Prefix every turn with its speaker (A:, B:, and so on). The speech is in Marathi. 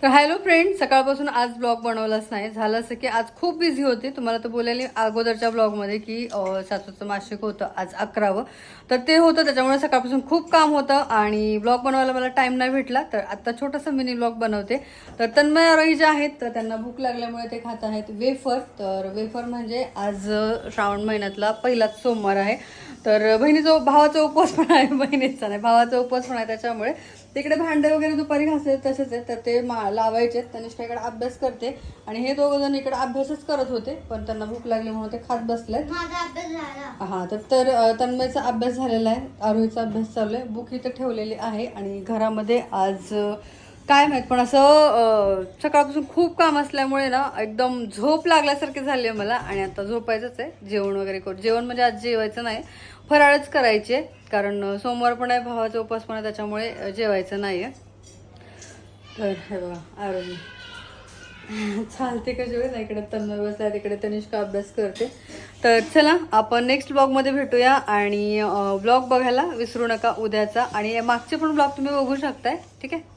A: तर हॅलो फ्रेंड, सकाळपासून आज ब्लॉग बनवलाच नाही. झालं असं की आज खूप बिझी होते. तुम्हाला तर बोलायला अगोदरच्या ब्लॉगमध्ये की सासूचं मासिक होतं आज 11वं. तर ते होतं, त्याच्यामुळे सकाळपासून खूप काम होतं आणि ब्लॉग बनवायला मला टाईम नाही भेटला. तर आत्ता छोटासा मिनी ब्लॉग बनवते. तर तन्मय आरोही जे आहेत तर त्यांना भूक लागल्यामुळे ते खात आहेत वेफर. तर वेफर म्हणजे आज श्रावण महिन्यातला पहिलाच सोमवार आहे. तर भावाचा उपवास पण आहे, बहिणीचा नाही भावाचा उपवास पण आहे. त्याच्यामुळे तिकडे भांडे वगैरे दुपारी घासले तसेच आहे. तर ते लावायचे. तनिष्का इकडे अभ्यास करते आणि हे दोघं जण इकडे अभ्यासच करत होते, पण त्यांना भूक लागली म्हणून ते खात बसलेत. हा तर तन्मयचा अभ्यास झालेला आहे, आरोहीचा अभ्यास चालू आहे. बुक इथं ठेवलेली आहे आणि घरामध्ये आज काय माहित पण असं सकाळपासून खूप काम असल्यामुळे ना एकदम झोप लागल्यासारखी झाली आहे मला. आणि आता झोपायचंच आहे. जेवण वगैरे करू. जेवण म्हणजे आज जेवायचं नाही, फराळच करायचे, कारण सोमवार पण आहे, भावाचा उपवास पण आहे, त्याच्यामुळे जेवायचं नाही आहे. तर हे बघा आरोही चालते का जेवण. इकडे तन्मय बसला, तिकडे तनिष्का अभ्यास करते. तर चला आपण नेक्स्ट ब्लॉगमध्ये भेटूया. आणि ब्लॉग बघायला विसरू नका उद्याचा, आणि मागचे पण ब्लॉग तुम्ही बघू शकताय. ठीक आहे.